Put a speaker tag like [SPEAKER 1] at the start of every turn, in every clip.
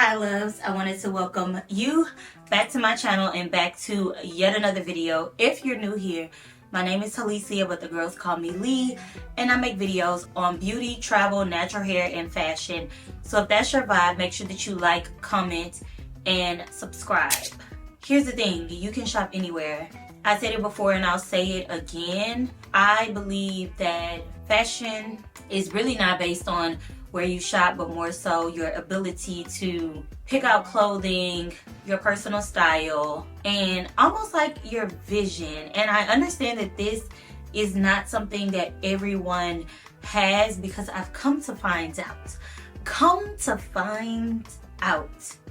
[SPEAKER 1] Hi loves, I wanted to welcome you back to my channel and back to yet another video. If you're new here, my name is Helecia, but the girls call me Lee, and I make videos on beauty, travel, natural hair, and fashion. So if that's your vibe, make sure that you like, comment, and subscribe. Here's the thing, you can shop anywhere. I said it before and I'll say it again. I believe that fashion is really not based on where you shop, but more so your ability to pick out clothing, your personal style, and almost like your vision. And I understand that this is not something that everyone has, because I've come to find out.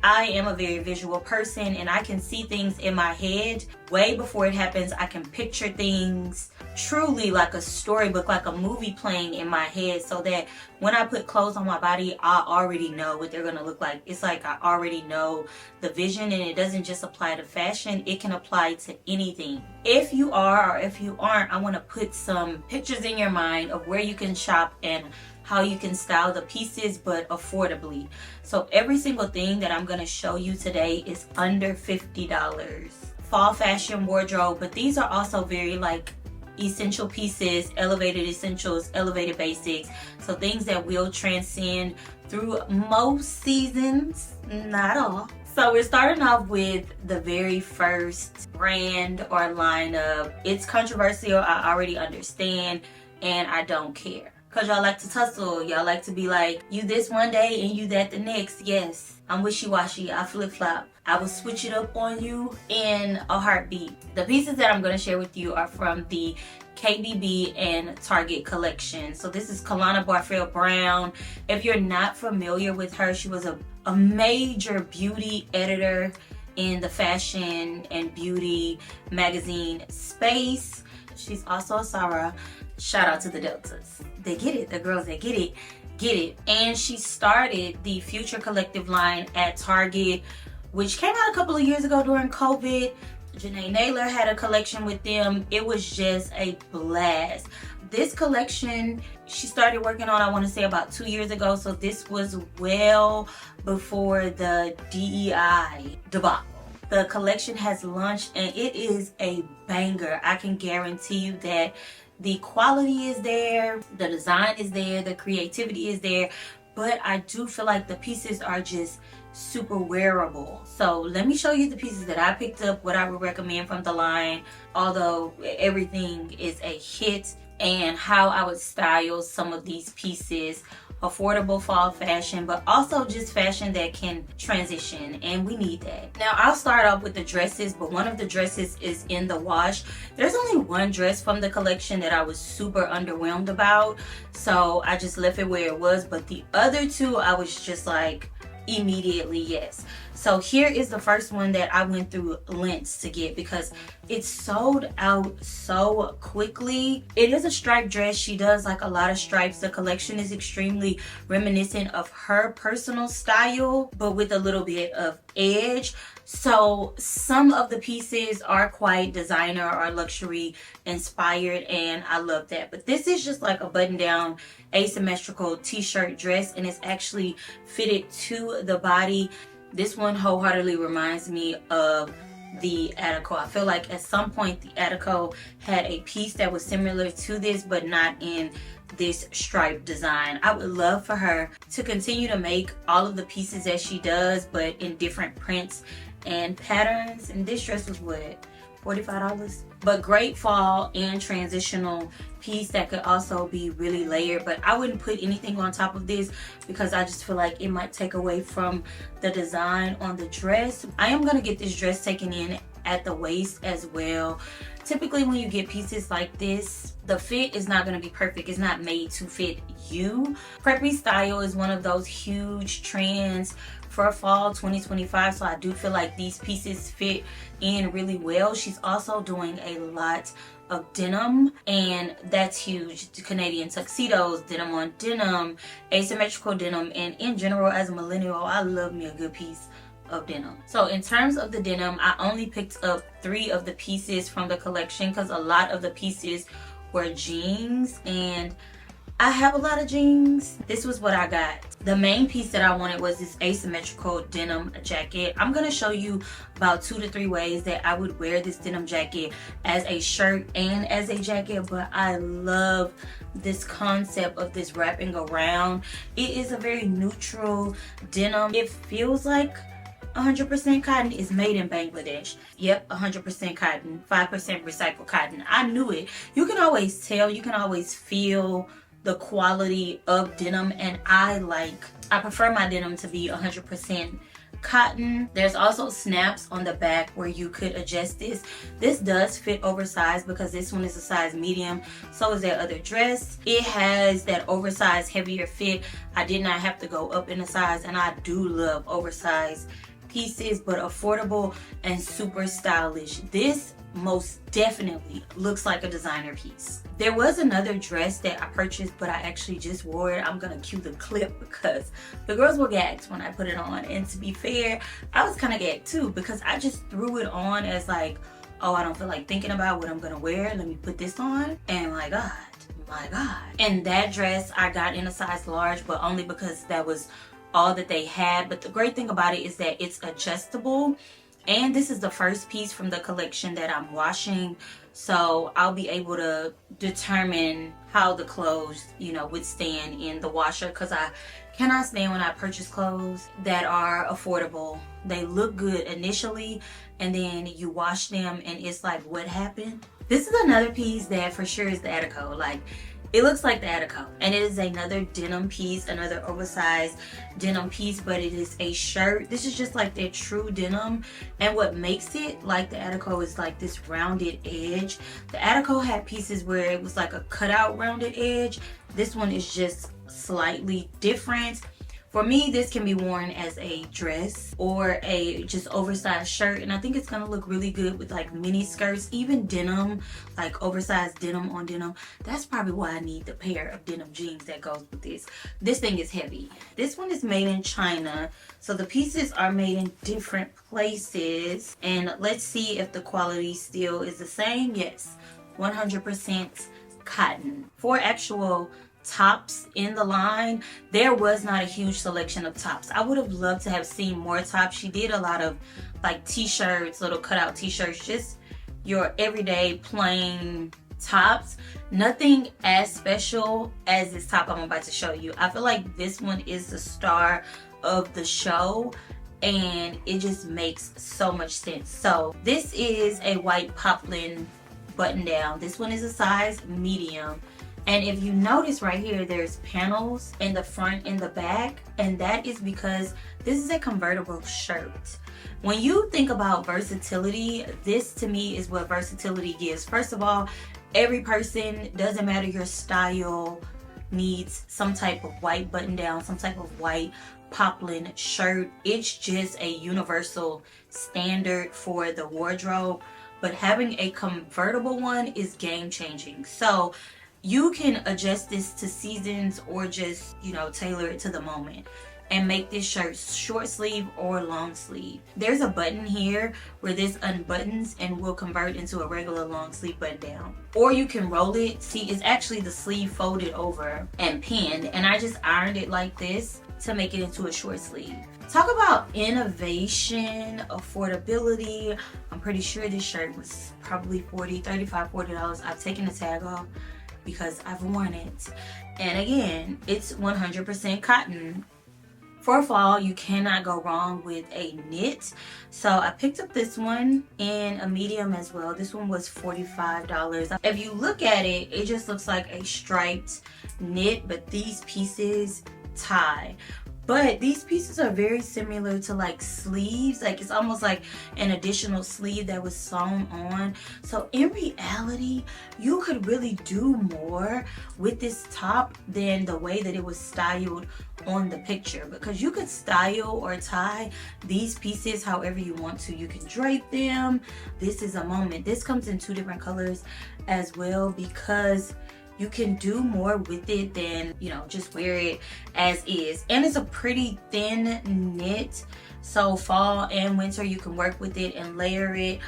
[SPEAKER 1] I am a very visual person, and I can see things in my head way before it happens. I can picture things truly like a storybook, like a movie playing in my head, so that when I put clothes on my body, I already know what they're gonna look like. It's like I already know the vision, and it doesn't just apply to fashion, it can apply to anything. If you are or if you aren't, I want to put some pictures in your mind of where you can shop and how you can style the pieces, but affordably. So every single thing that I'm going to show you today is under $50. Fall fashion wardrobe, but these are also very like essential pieces, elevated essentials, elevated basics. So things that will transcend through most seasons, not all. So we're starting off with the very first brand or lineup. It's controversial, I already understand, and I don't care. Cause y'all like to tussle, y'all like to be like, you this one day and you that the next. Yes, I'm wishy-washy, I flip-flop. I will switch it up on you in a heartbeat. The pieces that I'm gonna share with you are from the KBB and Target collection. So this is Kahlana Barfield Brown. If you're not familiar with her, she was a major beauty editor in the fashion and beauty magazine space. She's also a Sarah. Shout out to the Deltas. They get it. The girls that get it. And she started the Future Collective line at Target, which came out a couple of years ago during COVID. Janae Naylor had a collection with them. It was just a blast. This collection, she started working on, I want to say about 2 years ago. So this was well before the DEI debacle. The collection has launched and it is a banger. I can guarantee you that the quality is there, the design is there, the creativity is there, but I do feel like the pieces are just super wearable. So let me show you the pieces that I picked up, what I would recommend from the line, although everything is a hit, and how I would style some of these pieces. Affordable fall fashion, but also just fashion that can transition, and we need that. Now I'll start off with the dresses, but one of the dresses is in the wash. There's only one dress from the collection that I was super underwhelmed about, so I just left it where it was, but the other two I was just like immediately yes. So here is the first one that I went through lengths to get because it sold out so quickly. It is a striped dress. She does like a lot of stripes. The collection is extremely reminiscent of her personal style, but with a little bit of edge. So some of the pieces are quite designer or luxury inspired, and I love that. But this is just like a button down asymmetrical t-shirt dress, and it's actually fitted to the body. This one wholeheartedly reminds me of the Attico. I feel like at some point the Attico had a piece that was similar to this, but not in this stripe design. I would love for her to continue to make all of the pieces that she does, but in different prints and patterns. And this dress was what, $45? But great fall and transitional piece that could also be really layered, but I wouldn't put anything on top of this because I just feel like it might take away from the design on the dress. I am going to get this dress taken in at the waist as well. Typically when you get pieces like this, the fit is not going to be perfect. It's not made to fit you. Preppy style is one of those huge trends for fall 2025, so I do feel like these pieces fit in really well. She's also doing a lot of denim, and that's huge. Canadian tuxedos, denim on denim, asymmetrical denim, and in general as a millennial, I love me a good piece of denim. So in terms of the denim, I only picked up 3 of the pieces from the collection because a lot of the pieces were jeans, and I have a lot of jeans. This was what I got. The main piece that I wanted was this asymmetrical denim jacket. I'm gonna show you about 2 to 3 ways that I would wear this denim jacket as a shirt and as a jacket, but I love this concept of this wrapping around. It is a very neutral denim. It feels like 100% cotton. Is made in Bangladesh. Yep, 100% cotton, 5% recycled cotton. I knew it. You can always tell, you can always feel the quality of denim, and I prefer my denim to be 100% cotton. There's also snaps on the back where you could adjust this. This does fit oversized because this one is a size medium. So is that other dress. It has that oversized heavier fit. I did not have to go up in a size, and I do love oversized pieces, but affordable and super stylish. This most definitely looks like a designer piece. There was another dress that I purchased, but I actually just wore it. I'm gonna cue the clip because the girls were gagged when I put it on, and to be fair, I was kind of gagged too because I just threw it on as like, oh, I don't feel like thinking about what I'm gonna wear, let me put this on, and my god. And that dress I got in a size large, but only because that was all that they had. But the great thing about it is that it's adjustable, and this is the first piece from the collection that I'm washing, so I'll be able to determine how the clothes, you know, would stand in the washer, because I cannot stand when I purchase clothes that are affordable. They look good initially, and then you wash them and it's like, what happened? This is another piece that for sure is the Attico. Like, it looks like the Attico, and it is another denim piece, another oversized denim piece, but it is a shirt. This is just like their true denim, and what makes it like the Attico is like this rounded edge. The Attico had pieces where it was like a cutout rounded edge. This one is just slightly different. For me, this can be worn as a dress or a just oversized shirt, and I think it's gonna look really good with like mini skirts, even denim, like oversized denim on denim. That's probably why I need the pair of denim jeans that goes with this. This thing is heavy. This one is made in China, so the pieces are made in different places, and let's see if the quality still is the same. Yes, 100% cotton. For actual tops in the line, there was not a huge selection of tops. I would have loved to have seen more tops. She did a lot of like t-shirts, little cutout t-shirts, just your everyday plain tops. Nothing as special as this top I'm about to show you. I feel like this one is the star of the show, and it just makes so much sense. So this is a white poplin button down. This one is a size medium. And if you notice right here, there's panels in the front and the back, and that is because this is a convertible shirt. When you think about versatility, this to me is what versatility gives. First of all, every person, doesn't matter your style, needs some type of white button down, some type of white poplin shirt. It's just a universal standard for the wardrobe, but having a convertible one is game changing. So you can adjust this to seasons or just, you know, tailor it to the moment and make this shirt short sleeve or long sleeve. There's a button here where this unbuttons and will convert into a regular long sleeve button down. Or you can roll it. See, it's actually the sleeve folded over and pinned, and I just ironed it like this to make it into a short sleeve. Talk about innovation, affordability. I'm pretty sure this shirt was probably $40. I've taken the tag off because I've worn it. And again, it's 100% cotton. For fall, you cannot go wrong with a knit. So I picked up this one in a medium as well. This one was $45. If you look at it, it just looks like a striped knit, but these pieces tie. But these pieces are very similar to like sleeves. Like it's almost like an additional sleeve that was sewn on. So in reality, you could really do more with this top than the way that it was styled on the picture, because you could style or tie these pieces however you want to. You can drape them. This is a moment. This comes in 2 different colors as well, because you can do more with it than, you know, just wear it as is. And it's a pretty thin knit, so fall and winter you can work with it and layer it.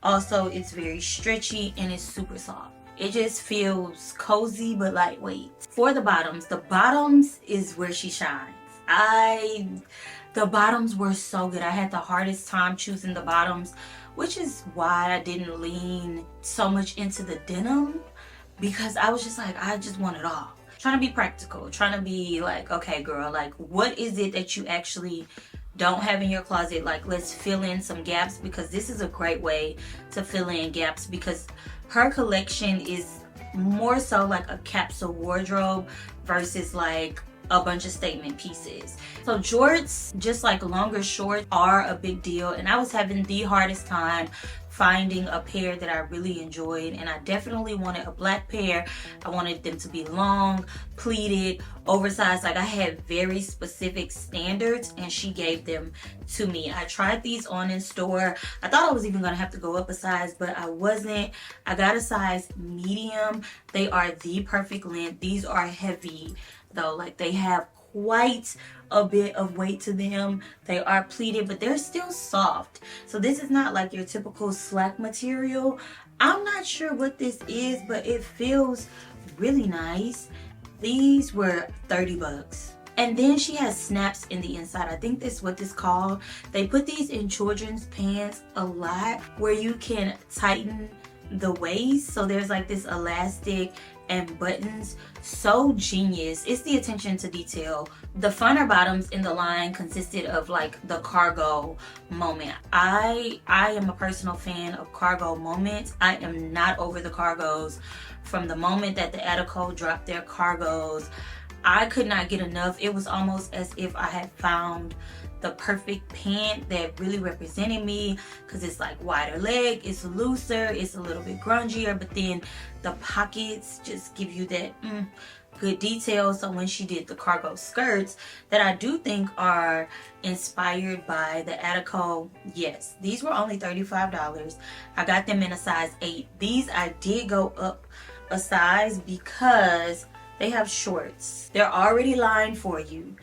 [SPEAKER 1] Also, it's very stretchy and it's super soft. It just feels cozy but lightweight. For the bottoms is where she shines. The bottoms were so good. I had the hardest time choosing the bottoms, which is why I didn't lean so much into the denim, because I was just like, I just want it all. Trying to be practical, trying to be like, okay girl, like what is it that you actually don't have in your closet? Like, let's fill in some gaps, because this is a great way to fill in gaps, because her collection is more so like a capsule wardrobe versus like a bunch of statement pieces. So jorts, just like longer shorts, are a big deal, and I was having the hardest time finding a pair that I really enjoyed, and I definitely wanted a black pair. I wanted them to be long, pleated, oversized. Like, I had very specific standards, and she gave them to me. I tried these on in store. I thought I was even gonna have to go up a size, but I wasn't. I got a size medium. They are the perfect length. These are heavy though, like they have quite a bit of weight to them. They are pleated, but they're still soft. So this is not like your typical slack material. I'm not sure what this is, but it feels really nice. These were 30 bucks. And then she has snaps in the inside. I think that's what this is called. They put these in children's pants a lot, where you can tighten the waist. So there's like this elastic and buttons. So genius. It's the attention to detail. The finer bottoms in the line consisted of like the cargo moment. I am a personal fan of cargo moments. I am not over the cargos. From the moment that the Attico dropped their cargos, I could not get enough. It was almost as if I had found the perfect pant that really represented me, because it's like wider leg, it's looser, it's a little bit grungier, but then the pockets just give you that good detail. So when she did the cargo skirts that I do think are inspired by the Attico, yes, these were only $35. I got them in a size 8. These I did go up a size because they have shorts. They're already lined for you.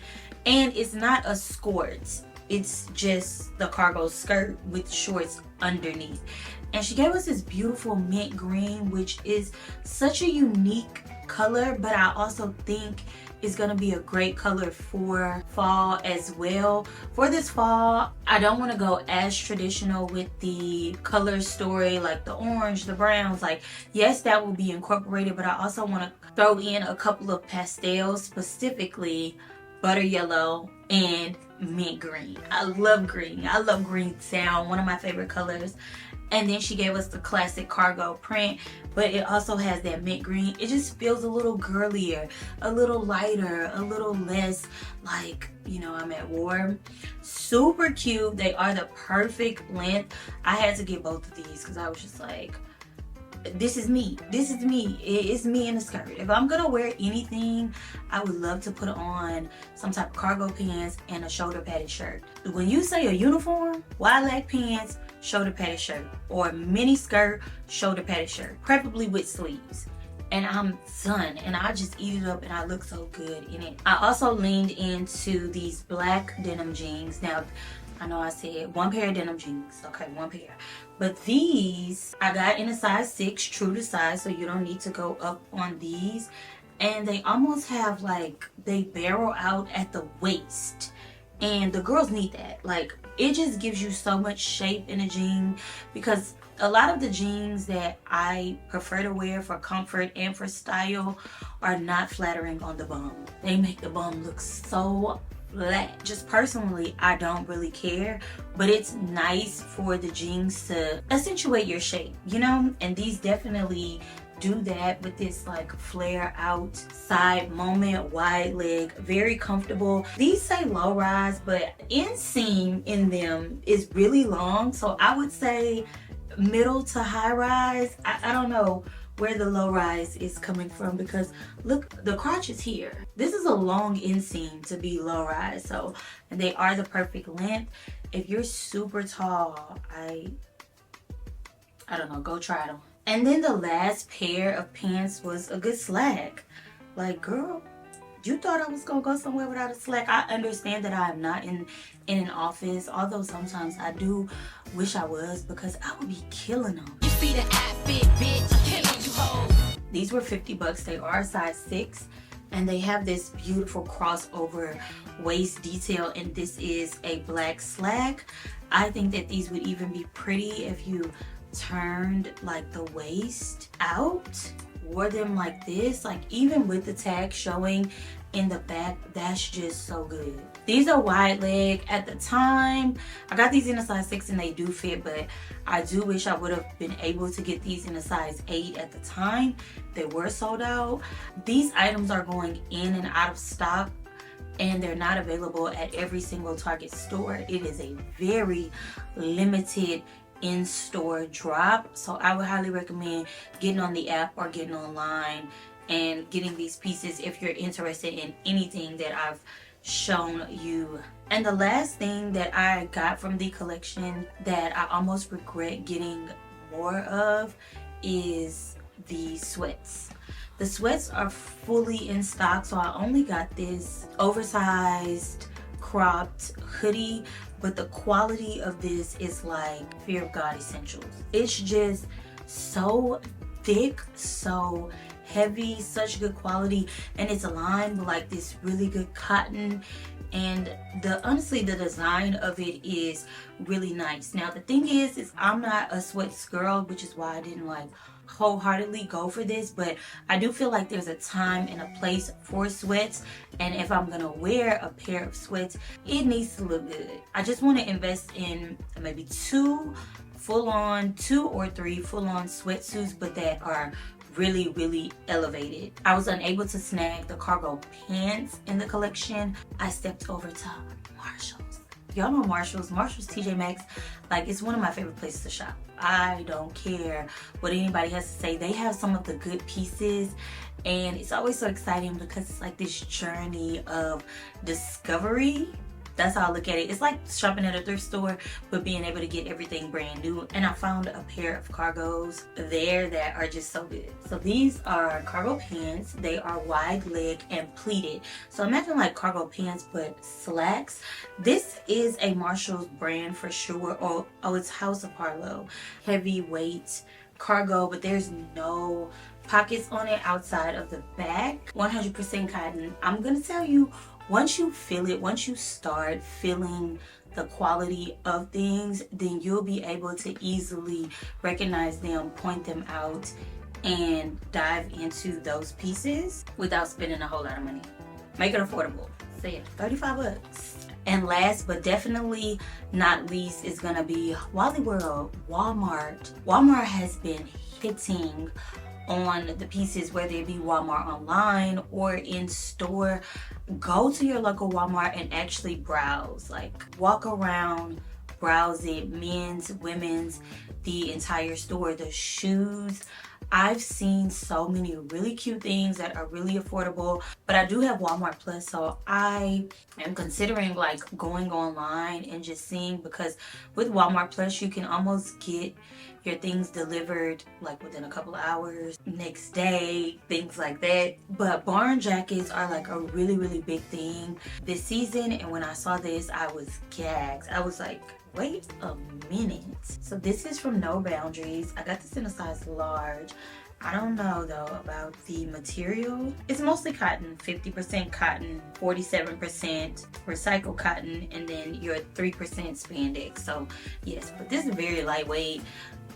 [SPEAKER 1] And it's not a skirt, it's just the cargo skirt with shorts underneath. And she gave us this beautiful mint green, which is such a unique color, but I also think is gonna be a great color for fall as well. For this fall, I don't wanna go as traditional with the color story, like the orange, the browns. Like, yes, that will be incorporated, but I also wanna throw in a couple of pastels, specifically butter yellow and mint green. I love green. I love green sound, one of my favorite colors. And then she gave us the classic cargo print, but it also has that mint green. It just feels a little girlier, a little lighter, a little less like, you know, I'm at war. Super cute. They are the perfect length. I had to get both of these because I was just like, this is me. This is me. It's me in a skirt. If I'm gonna wear anything, I would love to put on some type of cargo pants and a shoulder padded shirt. When you say a uniform, wide leg pants, shoulder padded shirt, or mini skirt, shoulder padded shirt, preferably with sleeves. And I'm done, and I just eat it up, and I look so good in it. I also leaned into these black denim jeans. Now, I know I said one pair of denim jeans. Okay, one pair. But these, I got in a size 6, true to size, so you don't need to go up on these. And they almost have like, they barrel out at the waist. And the girls need that. Like, it just gives you so much shape in a jean, because a lot of the jeans that I prefer to wear for comfort and for style are not flattering on the bum. They make the bum look so flat. Just personally, I don't really care, but it's nice for the jeans to accentuate your shape, you know? And these definitely do that with this like flare out side moment, wide leg, very comfortable. These say low rise, but inseam in them is really long, so I would say middle to high rise. I don't know where the low rise is coming from, because look, the crotch is here. This is a long inseam to be low rise, so, and they are the perfect length. If you're super tall, I don't know, go try them. And then the last pair of pants was a good slack. Like, girl, you thought I was gonna go somewhere without a slack? I understand that I am not in an office, although sometimes I do wish I was, because I would be killing them.
[SPEAKER 2] You see the outfit, bitch, killing you hoes.
[SPEAKER 1] These were 50 bucks. They are a size 6 and they have this beautiful crossover waist detail, and this is a black slack. I think that these would even be pretty if you turned like the waist out, wore them like this, like even with the tag showing in the back. That's just so good. These are wide leg. At the time I got these in a size 6 and they do fit, but I do wish I would have been able to get these in a size 8 at the time. They were sold out. These items are going in and out of stock, and they're not available at every single Target store. It is a very limited in-store drop, so I would highly recommend getting on the app or getting online and getting these pieces if you're interested in anything that I've shown you. And the last thing that I got from the collection that I almost regret getting more of is the sweats. The sweats are fully in stock, so I only got this oversized cropped hoodie, but the quality of this is like Fear of God Essentials. It's just so thick, so heavy, such good quality, and it's lined with like this really good cotton, and honestly the design of it is really nice. Now the thing is I'm not a sweats girl, which is why I didn't like wholeheartedly go for this, but I do feel like there's a time and a place for sweats, and if I'm gonna wear a pair of sweats, it needs to look good. I just want to invest in maybe 2 or 3 full-on sweatsuits, but that are really elevated. I was unable to snag the cargo pants in the collection. I stepped over to Marshalls. Y'all know Marshalls, TJ Maxx, like it's one of my favorite places to shop. I don't care what anybody has to say. They have some of the good pieces, and it's always so exciting because it's like this journey of discovery. That's how I look at it. It's like shopping at a thrift store, but being able to get everything brand new. And I found a pair of cargos there that are just so good. So these are cargo pants. They are wide leg and pleated. So imagine like cargo pants, but slacks. This is a Marshalls brand for sure. Oh, it's House of Harlow. Heavyweight cargo, but there's no pockets on it outside of the back. 100% cotton. I'm gonna tell you, once you feel it, once you start feeling the quality of things, then you'll be able to easily recognize them, point them out, and dive into those pieces without spending a whole lot of money. Make it affordable. So yeah, 35 bucks. And last but definitely not least is gonna be Wally World, Walmart. Walmart has been hitting on the pieces, whether it be Walmart online or in store. Go to your local Walmart and actually browse, like walk around, browse it, men's, women's, the entire store. The shoes, I've seen so many really cute things that are really affordable, but I do have Walmart Plus, so I am considering like going online and just seeing, because with Walmart Plus you can almost get your things delivered like within a couple of hours, next day, things like that. But barn jackets are like a really big thing this season, and when I saw this I was gagged. I was like, wait a minute. So this is from No Boundaries. I got this in a size large. I don't know though about the material. It's mostly cotton, 50% cotton, 47% recycled cotton, and then your 3% spandex. So yes, but this is very lightweight,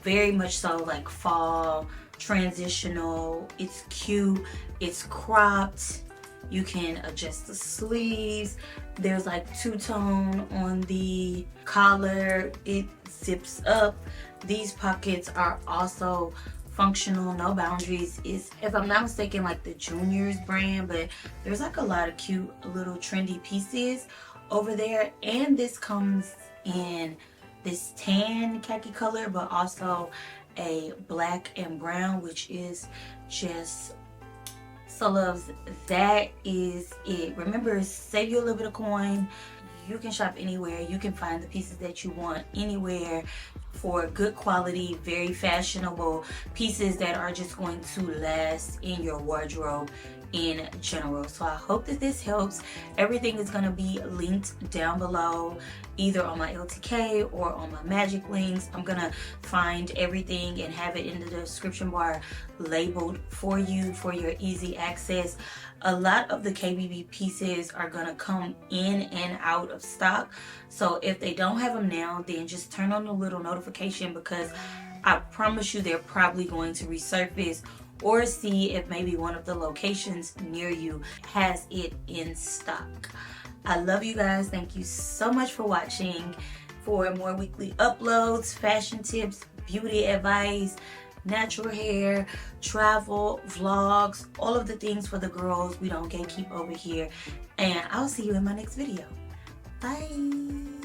[SPEAKER 1] very much so like fall, transitional. It's cute, it's cropped. You can adjust the sleeves. There's like two-tone on the collar. It zips up. These pockets are also functional. No Boundaries is, if I'm not mistaken, like the Juniors brand, but there's like a lot of cute little trendy pieces over there. And this comes in this tan khaki color, but also a black and brown, which is just so loves. That is it. Remember, save you a little bit of coin. You can shop anywhere. You can find the pieces that you want anywhere for good quality, very fashionable pieces that are just going to last in your wardrobe in general. So I hope that this helps. Everything is going to be linked down below, either on my LTK or on my magic links. I'm going to find everything and have it in the description bar labeled for you for your easy access. A lot of the KBB pieces are going to come in and out of stock. So if they don't have them now, then just turn on the little notification, because I promise you they're probably going to resurface, or see if maybe one of the locations near you has it in stock. I love you guys. Thank you so much for watching. For more weekly uploads, fashion tips, beauty advice, natural hair, travel, vlogs, all of the things for the girls we don't gatekeep over here. And I'll see you in my next video. Bye.